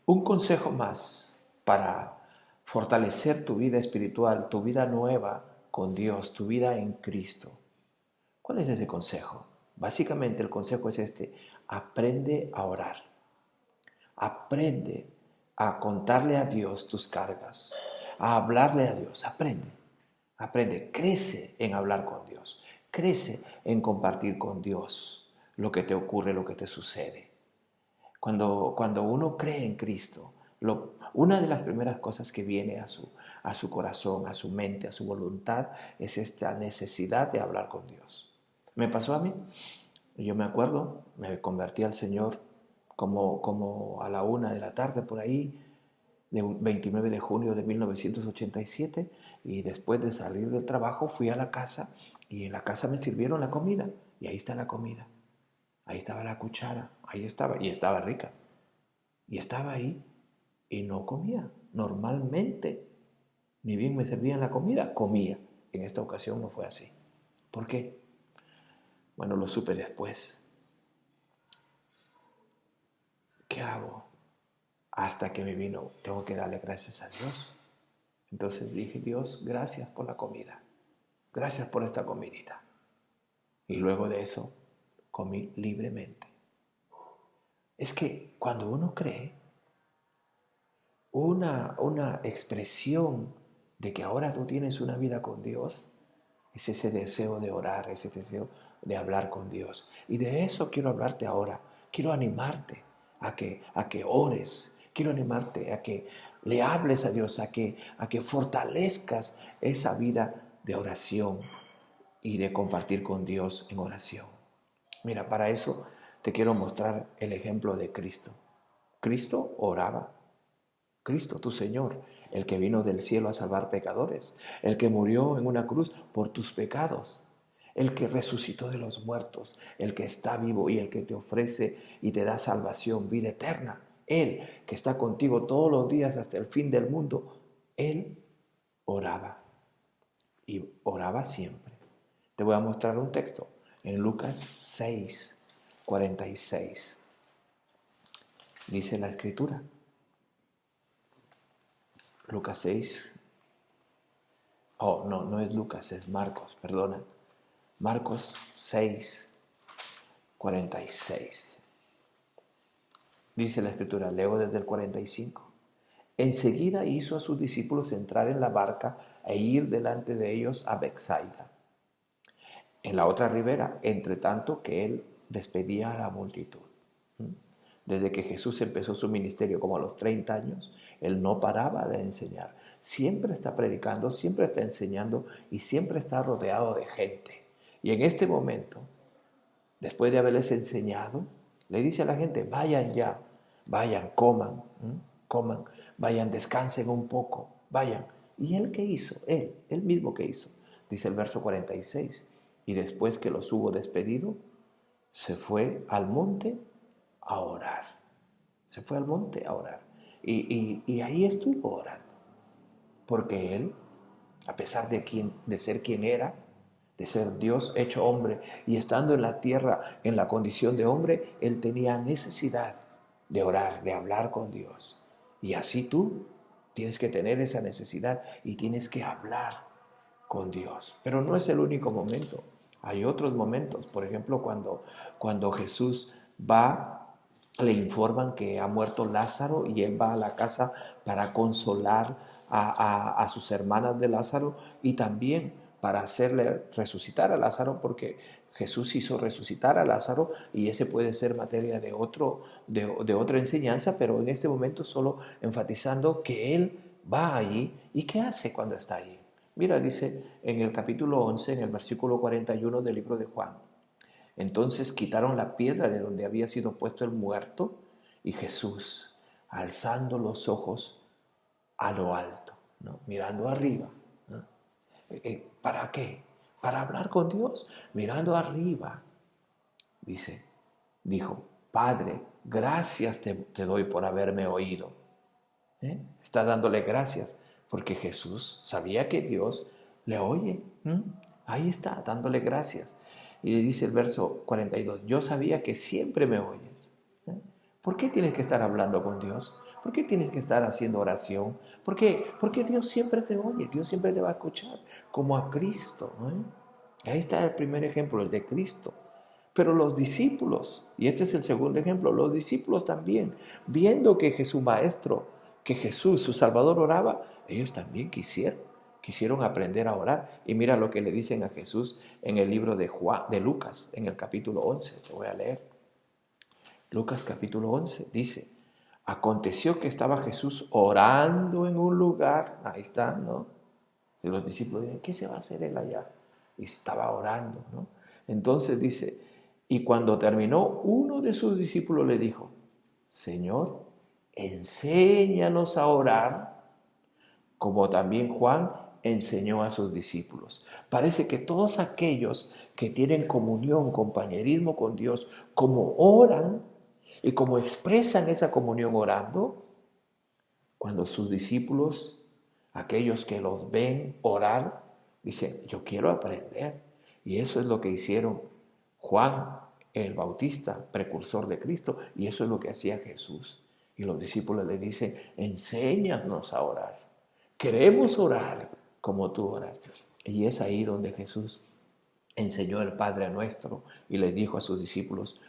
Un consejo más para fortalecer tu vida espiritual, tu vida nueva con Dios, tu vida en Cristo. ¿Cuál es ese consejo? Básicamente el consejo es este: aprende a orar, aprende a contarle a Dios tus cargas, a hablarle a Dios, aprende, crece en hablar con Dios, crece en compartir con Dios lo que te ocurre, lo que te sucede. Cuando uno cree en Cristo, una de las primeras cosas que viene a su corazón, a su mente, a su voluntad, es esta necesidad de hablar con Dios. Me pasó a mí. Yo me acuerdo, me convertí al Señor como a la 1 de la tarde por ahí, de un 29 de junio de 1987, y después de salir del trabajo fui a la casa y en la casa me sirvieron la comida, y ahí está la comida. Ahí estaba la cuchara, ahí estaba, y estaba rica. Y estaba ahí y no comía. Normalmente, ni bien me servían la comida, comía. En esta ocasión no fue así. ¿Por qué? Bueno, lo supe después. ¿Qué hago? Hasta que me vino, tengo que darle gracias a Dios. Entonces dije: Dios, gracias por la comida. Gracias por esta comidita. Y luego de eso, comí libremente. Es que cuando uno cree, una expresión de que ahora tú tienes una vida con Dios es ese deseo de orar, ese deseo de hablar con Dios. Y de eso quiero hablarte ahora. Quiero animarte a que ores. Quiero animarte a que le hables a Dios, a que fortalezcas esa vida de oración y de compartir con Dios en oración. Mira, para eso te quiero mostrar el ejemplo de Cristo. Cristo oraba. Cristo, tu Señor, el que vino del cielo a salvar pecadores, el que murió en una cruz por tus pecados, el que resucitó de los muertos, el que está vivo y el que te ofrece y te da salvación, vida eterna. Él que está contigo todos los días hasta el fin del mundo, Él oraba y oraba siempre. Te voy a mostrar un texto en Lucas 6:46. Dice la Escritura. Lucas 6. Oh, no, no es Lucas, es Marcos, perdona. Marcos 6:46. Dice la Escritura, leo desde el 45. Enseguida hizo a sus discípulos entrar en la barca e ir delante de ellos a Betsaida, en la otra ribera, entre tanto que él despedía a la multitud. Desde que Jesús empezó su ministerio, como a los 30 años, él no paraba de enseñar. Siempre está predicando, siempre está enseñando y siempre está rodeado de gente. Y en este momento, después de haberles enseñado, le dice a la gente: vayan ya, vayan, coman, vayan, descansen un poco, vayan. ¿Y él qué hizo? Él mismo qué hizo. Dice el verso 46. Y después que los hubo despedido, se fue al monte a orar. Se fue al monte a orar. Y ahí estuvo orando. Porque él, a pesar de ser quien era, de ser Dios hecho hombre y estando en la tierra en la condición de hombre, él tenía necesidad de orar, de hablar con Dios. Y así tú tienes que tener esa necesidad y tienes que hablar con Dios. Pero no es el único momento. Hay otros momentos. Por ejemplo, cuando Jesús va, le informan que ha muerto Lázaro y él va a la casa para consolar a sus hermanas de Lázaro y también para hacerle resucitar a Lázaro, porque Jesús hizo resucitar a Lázaro y ese puede ser materia de otra enseñanza, pero en este momento solo enfatizando que él va allí. ¿Y qué hace cuando está allí? Mira, dice en el capítulo 11, en el versículo 41 del libro de Juan. Entonces quitaron la piedra de donde había sido puesto el muerto y Jesús, alzando los ojos a lo alto, ¿no?, mirando arriba, ¿no? ¿Para qué? Para hablar con Dios, mirando arriba. Dijo: Padre, gracias te doy por haberme oído. Está dándole gracias porque Jesús sabía que Dios le oye. Ahí está, dándole gracias. Y le dice el verso 42, yo sabía que siempre me oyes. ¿Por qué tienes que estar hablando con Dios? ¿Por qué tienes que estar haciendo oración? ¿Por qué? Porque Dios siempre te oye, Dios siempre te va a escuchar, como a Cristo, ¿no? Ahí está el primer ejemplo, el de Cristo. Pero los discípulos, y este es el segundo ejemplo, los discípulos también, viendo que Jesús Maestro, que Jesús, su Salvador, oraba, ellos también quisieron aprender a orar. Y mira lo que le dicen a Jesús en el libro de Lucas, en el capítulo 11, te voy a leer. Lucas capítulo 11 dice, aconteció que estaba Jesús orando en un lugar, ahí está, ¿no? Y los discípulos dicen, ¿qué se va a hacer él allá? Y estaba orando, ¿no? Entonces dice, y cuando terminó, uno de sus discípulos le dijo, Señor, enséñanos a orar, como también Juan enseñó a sus discípulos. Parece que todos aquellos que tienen comunión, compañerismo con Dios, como oran y como expresan esa comunión orando, cuando sus discípulos, aquellos que los ven orar, dicen, yo quiero aprender. Y eso es lo que hicieron Juan el Bautista, precursor de Cristo, y eso es lo que hacía Jesús. Y los discípulos le dicen, enséñanos a orar. Queremos orar como tú oras. Y es ahí donde Jesús enseñó el Padre Nuestro y le dijo a sus discípulos,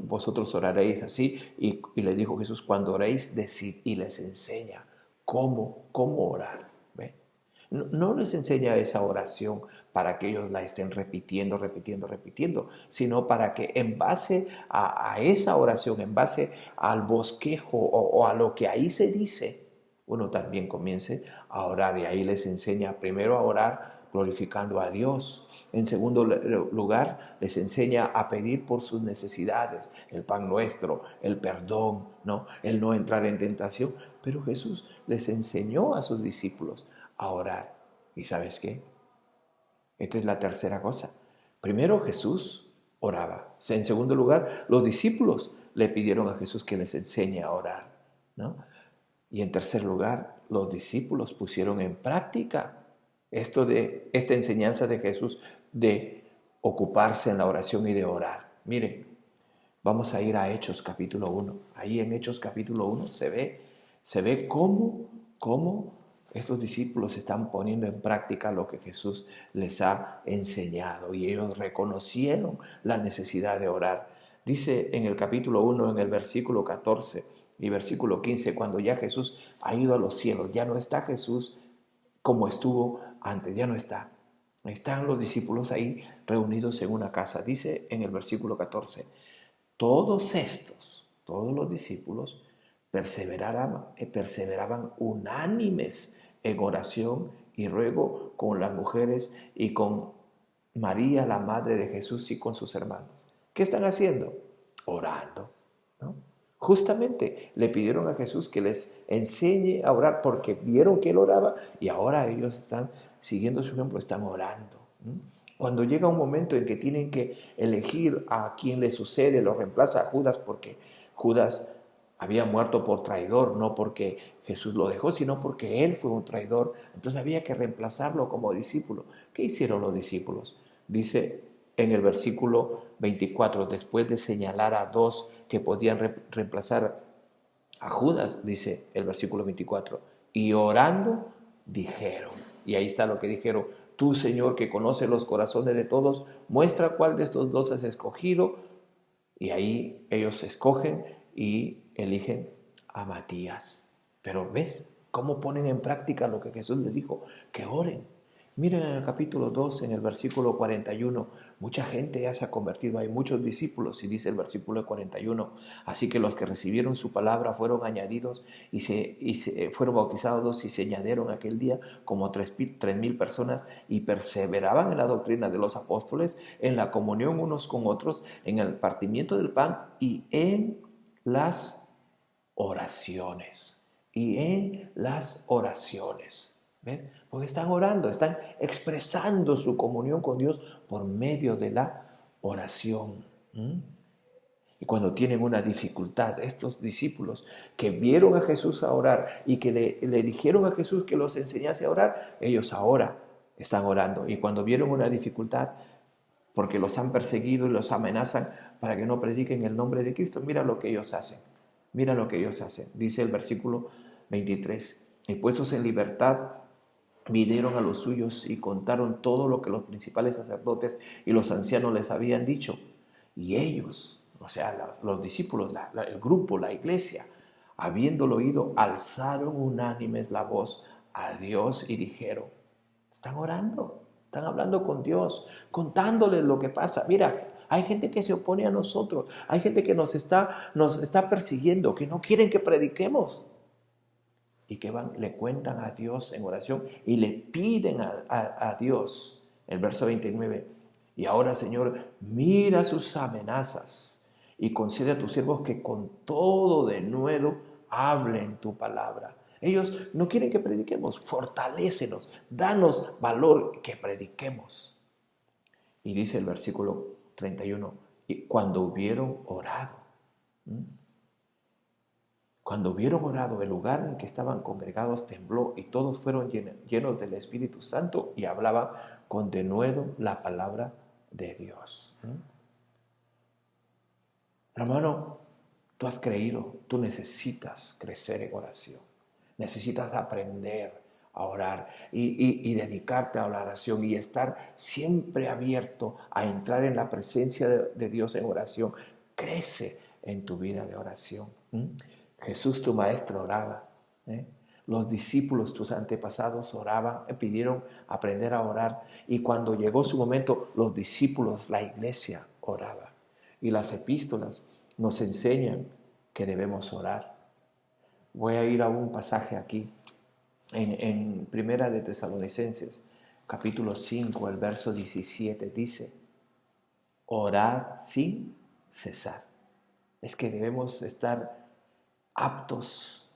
vosotros oraréis así, y le dijo Jesús, cuando oréis, decid, y les enseña cómo orar. ¿Ve? No les enseña esa oración para que ellos la estén repitiendo, sino para que en base a esa oración, en base al bosquejo o a lo que ahí se dice, uno también comience a orar. Y ahí les enseña primero a orar glorificando a Dios. En segundo lugar, les enseña a pedir por sus necesidades, el pan nuestro, el perdón, ¿no? El no entrar en tentación. Pero Jesús les enseñó a sus discípulos a orar. ¿Y sabes qué? Esta es la tercera cosa. Primero Jesús oraba. En segundo lugar, los discípulos le pidieron a Jesús que les enseñe a orar, ¿no? Y en tercer lugar, los discípulos pusieron en práctica esta enseñanza de Jesús de ocuparse en la oración y de orar. Miren, vamos a ir a Hechos capítulo 1. Ahí en Hechos capítulo 1 se ve cómo estos discípulos están poniendo en práctica lo que Jesús les ha enseñado y ellos reconocieron la necesidad de orar. Dice en el capítulo 1, en el versículo 14 y versículo 15, cuando ya Jesús ha ido a los cielos, ya no está Jesús como estuvo antes, ya no está. Están los discípulos ahí reunidos en una casa. Dice en el versículo 14, todos los discípulos perseveraban unánimes en oración y ruego con las mujeres y con María, la madre de Jesús, y con sus hermanos. ¿Qué están haciendo? Orando, ¿no? Justamente le pidieron a Jesús que les enseñe a orar porque vieron que él oraba y ahora ellos están siguiendo su ejemplo, están orando. Cuando llega un momento en que tienen que elegir a quién le sucede, lo reemplaza a Judas porque Judas había muerto por traidor, no porque Jesús lo dejó, sino porque él fue un traidor. Entonces había que reemplazarlo como discípulo. ¿Qué hicieron los discípulos? Dice en el versículo 24, después de señalar a dos que podían reemplazar a Judas, dice el versículo 24, y orando dijeron, y ahí está lo que dijeron, tú Señor que conoces los corazones de todos, muestra cuál de estos dos has escogido, y ahí ellos escogen y eligen a Matías. Pero ¿ves cómo ponen en práctica lo que Jesús les dijo? Que oren. Miren en el capítulo 2, en el versículo 41, mucha gente ya se ha convertido, hay muchos discípulos, y dice el versículo 41, así que los que recibieron su palabra fueron añadidos y fueron bautizados y se añadieron aquel día como 3,000 personas y perseveraban en la doctrina de los apóstoles, en la comunión unos con otros, en el partimiento del pan y en las oraciones. ¿Ven? Porque están orando, están expresando su comunión con Dios por medio de la oración. Y cuando tienen una dificultad, estos discípulos que vieron a Jesús a orar y que le dijeron a Jesús que los enseñase a orar, ellos ahora están orando. Y cuando vieron una dificultad, porque los han perseguido y los amenazan, para que no prediquen el nombre de Cristo. Mira lo que ellos hacen. Mira lo que ellos hacen. Dice el versículo 23. Y puestos en libertad, vinieron a los suyos y contaron todo lo que los principales sacerdotes y los ancianos les habían dicho. Y ellos, o sea, los discípulos, el grupo, la iglesia, habiéndolo oído, alzaron unánimes la voz a Dios y dijeron, están orando, están hablando con Dios, contándoles lo que pasa. Mira, hay gente que se opone a nosotros, hay gente que nos está persiguiendo, que no quieren que prediquemos. Y que le cuentan a Dios en oración y le piden a Dios. El verso 29. Y ahora, Señor, mira sus amenazas y concede a tus siervos que con todo denuedo hablen tu palabra. Ellos no quieren que prediquemos, fortalécenos, danos valor que prediquemos. Y dice el versículo 31, y cuando hubieron orado, cuando hubieron orado, el lugar en que estaban congregados tembló y todos fueron llenos del Espíritu Santo y hablaban con denuedo la palabra de Dios. Hermano, tú has creído, tú necesitas crecer en oración. Necesitas aprender a orar y dedicarte a la oración y estar siempre abierto a entrar en la presencia de Dios en oración. Crece en tu vida de oración. Jesús, tu maestro, oraba. Los discípulos, tus antepasados, oraban, pidieron aprender a orar. Y cuando llegó su momento, los discípulos, la iglesia, oraba. Y las epístolas nos enseñan que debemos orar. Voy a ir a un pasaje aquí, en Primera de Tesalonicenses, capítulo 5, el verso 17, dice, orad sin cesar. Es que debemos estar aptos,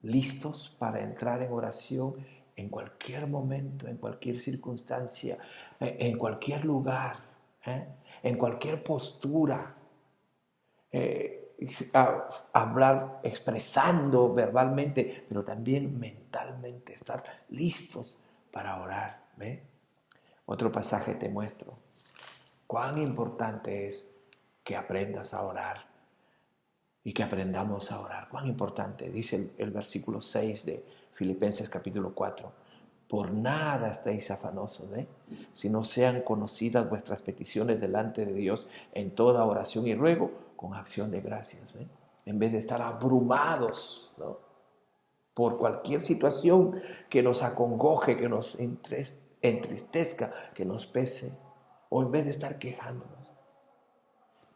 listos para entrar en oración en cualquier momento, en cualquier circunstancia, en cualquier lugar, en cualquier postura. Hablar, expresando verbalmente, pero también mentalmente, estar listos para orar. ¿Ve? Otro pasaje te muestro cuán importante es que aprendas a orar y que aprendamos a orar. Cuán importante, dice el versículo 6 de Filipenses capítulo 4. Por nada estéis afanosos, si no sean conocidas vuestras peticiones delante de Dios en toda oración y ruego con acción de gracias. En vez de estar abrumados, ¿no?, por cualquier situación que nos acongoje, que nos entristezca, que nos pese, o en vez de estar quejándonos,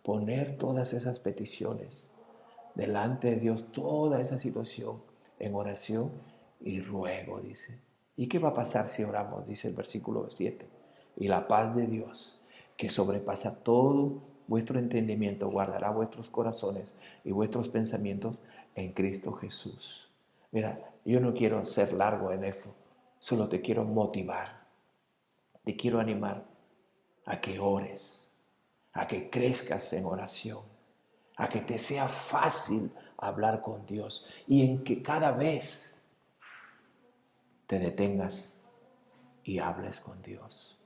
poner todas esas peticiones delante de Dios, toda esa situación en oración y ruego, dice. ¿Y qué va a pasar si oramos? Dice el versículo 7. Y la paz de Dios, que sobrepasa todo vuestro entendimiento, guardará vuestros corazones y vuestros pensamientos en Cristo Jesús. Mira, yo no quiero ser largo en esto, solo te quiero motivar, te quiero animar a que ores, a que crezcas en oración, a que te sea fácil hablar con Dios y en que cada vez te detengas y hables con Dios.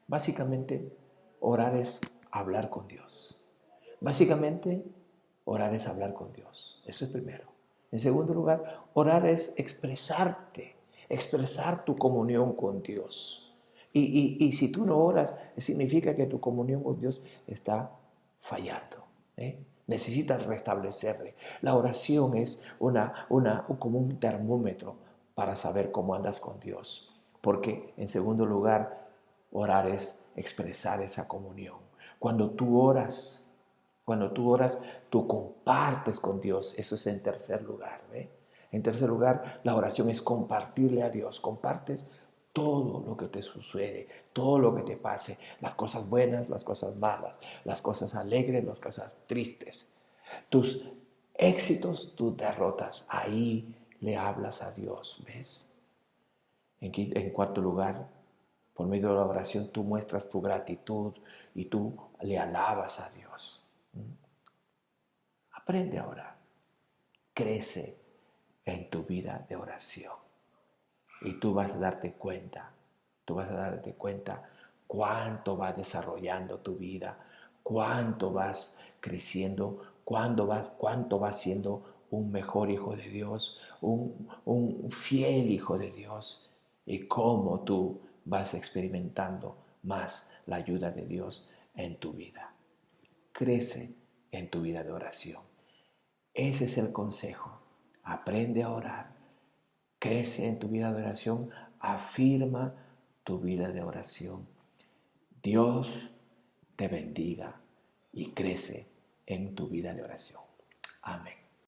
Básicamente, orar es hablar con Dios. Básicamente, orar es hablar con Dios. Eso es primero. En segundo lugar, orar es expresarte, expresar tu comunión con Dios. Y si tú no oras, significa que tu comunión con Dios está fallando. Necesitas restablecerle. La oración es como un termómetro para saber cómo andas con Dios. Porque, en segundo lugar, orar es expresar esa comunión. Cuando tú oras, tú compartes con Dios. Eso es en tercer lugar. En tercer lugar, la oración es compartirle a Dios. Compartes todo lo que te sucede, todo lo que te pase, las cosas buenas, las cosas malas, las cosas alegres, las cosas tristes, tus éxitos, tus derrotas. Ahí le hablas a Dios, ¿ves? En cuarto lugar, por medio de la oración tú muestras tu gratitud y tú le alabas a Dios. Aprende a orar. Crece en tu vida de oración. Y tú vas a darte cuenta cuánto va desarrollando tu vida, cuánto vas creciendo, cuánto vas siendo un mejor hijo de Dios, un fiel hijo de Dios, y cómo tú vas experimentando más la ayuda de Dios en tu vida. Crece en tu vida de oración. Ese es el consejo. Aprende a orar. Crece en tu vida de oración. Afirma tu vida de oración. Dios te bendiga y crece en tu vida de oración. Amén.